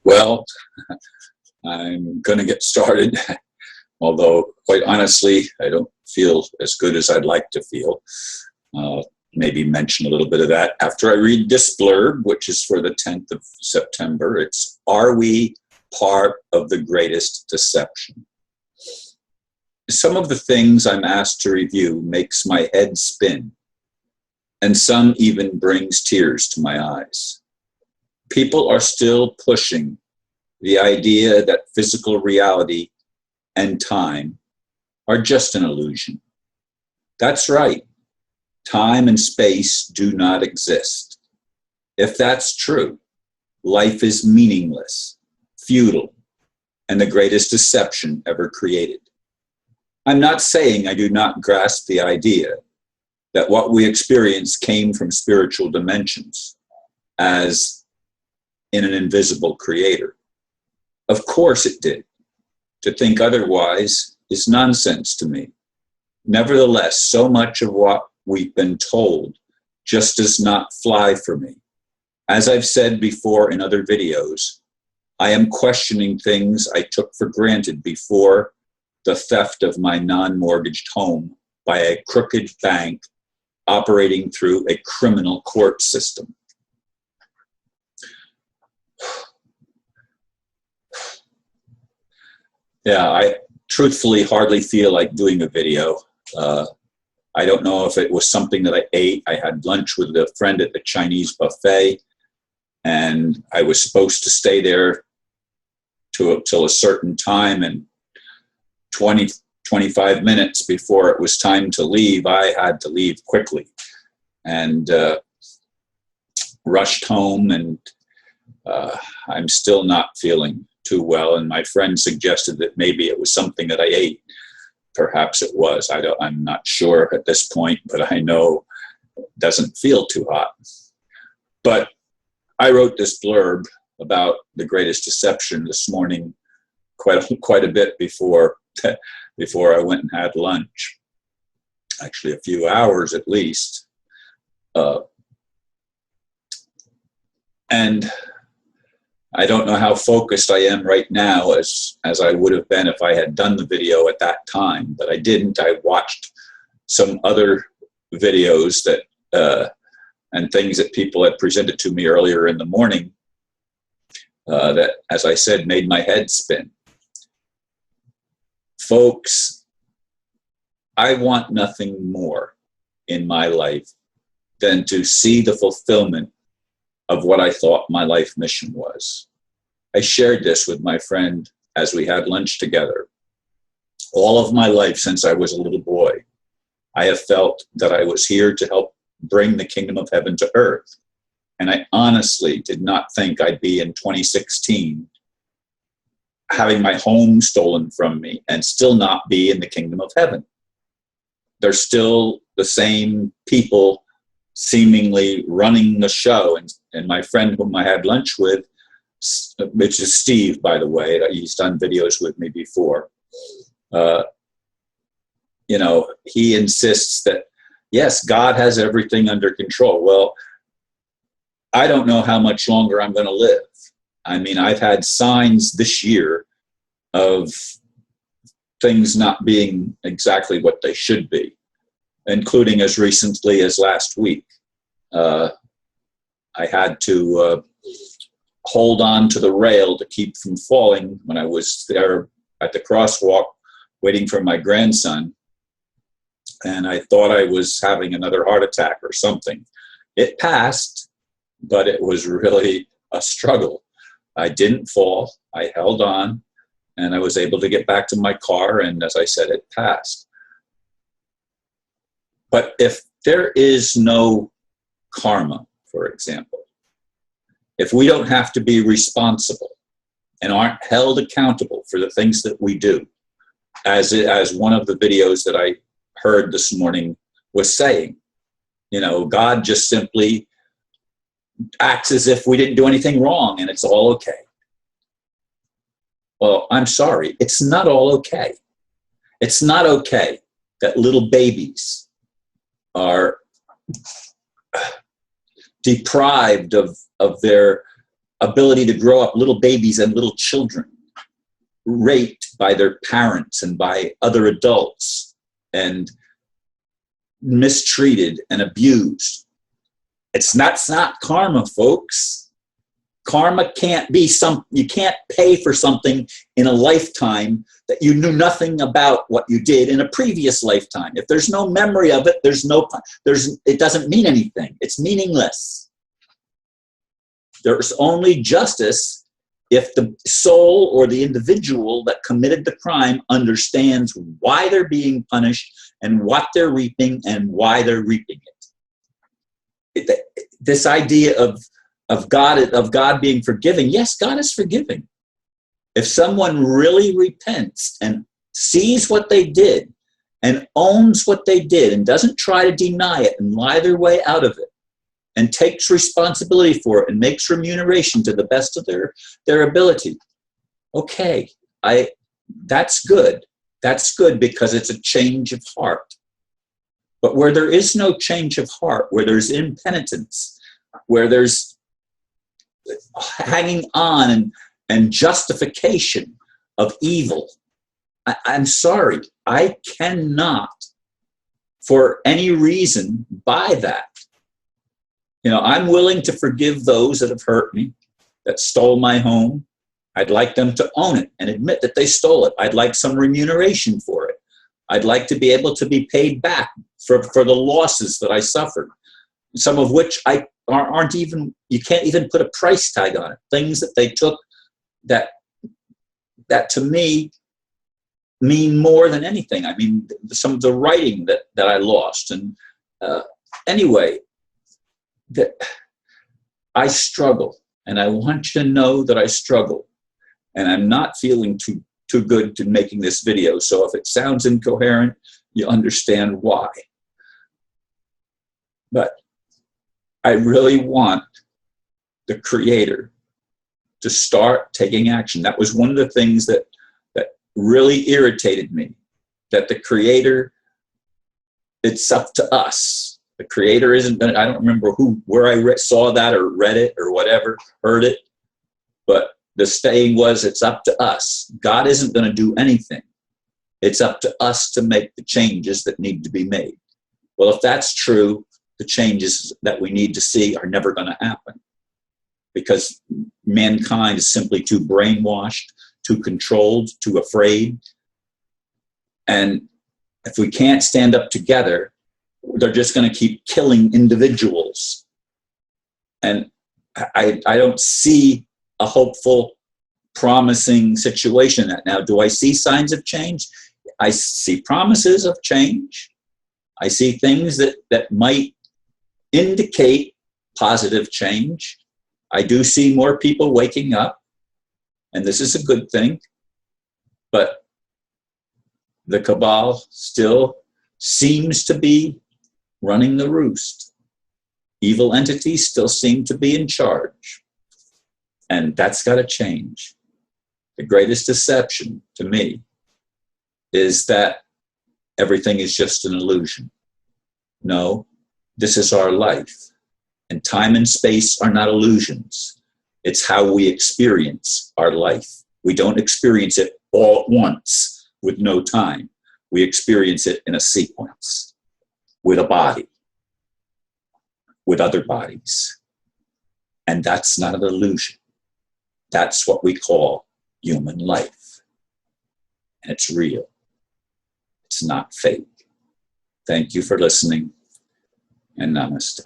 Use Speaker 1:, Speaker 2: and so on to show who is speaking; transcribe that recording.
Speaker 1: Well, I'm going to get started, although quite honestly, I don't feel as good as I'd like to feel. Maybe mention a little bit of that after I read this blurb, which is for the 10th of September. It's, "Are we part of the greatest deception?" Some of the things I'm asked to review makes my head spin, and some even brings tears to my eyes. People are still pushing the idea that physical reality and time are just an illusion. That's right. Time and space do not exist. If that's true, life is meaningless, futile, and the greatest deception ever created. I'm not saying I do not grasp the idea that what we experience came from spiritual dimensions, as in an invisible creator. Of course it did. To think otherwise is nonsense to me. Nevertheless, so much of what we've been told just does not fly for me. As I've said before in other videos, I am questioning things I took for granted before the theft of my non-mortgaged home by a crooked bank operating through a criminal court system. Yeah, I truthfully hardly feel like doing a video. I don't know if it was something that I ate. I had lunch with a friend at the Chinese buffet, and I was supposed to stay there till a certain time, and 25 minutes before it was time to leave, I had to leave quickly and rushed home, and I'm still not feeling too well, and my friend suggested that maybe it was something that I ate. Perhaps it was. I'm not sure at this point, but I know it doesn't feel too hot. But I wrote this blurb about the greatest deception this morning quite a bit before I went and had lunch. Actually, a few hours at least. And I don't know how focused I am right now as I would have been if I had done the video at that time, but I didn't. I watched some other videos that and things that people had presented to me earlier in the morning that, as I said, made my head spin. Folks, I want nothing more in my life than to see the fulfillment of what I thought my life mission was. I shared this with my friend as we had lunch together. All of my life since I was a little boy, I have felt that I was here to help bring the kingdom of heaven to earth. And I honestly did not think I'd be in 2016 having my home stolen from me and still not be in the kingdom of heaven. They're still the same people seemingly running the show. And my friend whom I had lunch with, which is Steve, by the way, he's done videos with me before. He insists that, yes, God has everything under control. Well, I don't know how much longer I'm going to live. I mean, I've had signs this year of things not being exactly what they should be, including as recently as last week. I had to hold on to the rail to keep from falling when I was there at the crosswalk waiting for my grandson. And I thought I was having another heart attack or something. It passed, but it was really a struggle. I didn't fall. I held on, and I was able to get back to my car, and as I said, it passed. But if there is no karma, for example, if we don't have to be responsible and aren't held accountable for the things that we do, as one of the videos that I heard this morning was saying, God just simply acts as if we didn't do anything wrong and it's all okay. Well, I'm sorry, it's not all okay. It's not okay that little babies are deprived of their ability to grow up little babies and little children, raped by their parents and by other adults, and mistreated and abused. That's not karma, folks. Karma can't be you can't pay for something in a lifetime that you knew nothing about what you did in a previous lifetime. If there's no memory of it, it doesn't mean anything. It's meaningless. There's only justice if the soul or the individual that committed the crime understands why they're being punished and what they're reaping and why they're reaping it. This idea of God being forgiving. Yes, God is forgiving. If someone really repents and sees what they did and owns what they did and doesn't try to deny it and lie their way out of it and takes responsibility for it and makes remuneration to the best of their ability, okay, that's good. That's good because it's a change of heart. But where there is no change of heart, where there's impenitence, where there's hanging on and justification of evil, I'm sorry, I cannot for any reason buy that. I'm willing to forgive those that have hurt me, that stole my home. I'd like them to own it and admit that they stole it. I'd like some remuneration for it. I'd like to be able to be paid back for the losses that I suffered, some of which aren't even, you can't even put a price tag on it. Things that they took that to me mean more than anything. I mean, some of the writing that I lost. And anyway, that I struggle, and I want you to know that I struggle, and I'm not feeling too good to making this video. So if it sounds incoherent, you understand why. But I really want the Creator to start taking action. That was one of the things that really irritated me, that the Creator, it's up to us. The Creator isn't going to, I don't remember where I saw that or read it or whatever, heard it, but the saying was, it's up to us. God isn't going to do anything. It's up to us to make the changes that need to be made. Well, if that's true, the changes that we need to see are never going to happen, because mankind is simply too brainwashed, too controlled, too afraid. And if we can't stand up together, they're just going to keep killing individuals. And I don't see a hopeful, promising situation. Now, do I see signs of change? I see promises of change. I see things that might indicate positive change. I do see more people waking up, and this is a good thing. But the cabal still seems to be running the roost. Evil entities still seem to be in charge. And that's got to change. The greatest deception to me is that everything is just an illusion. No, this is our life. And time and space are not illusions. It's how we experience our life. We don't experience it all at once with no time. We experience it in a sequence, with a body, with other bodies. And that's not an illusion. That's what we call human life. And it's real. It's not fake. Thank you for listening, and namaste.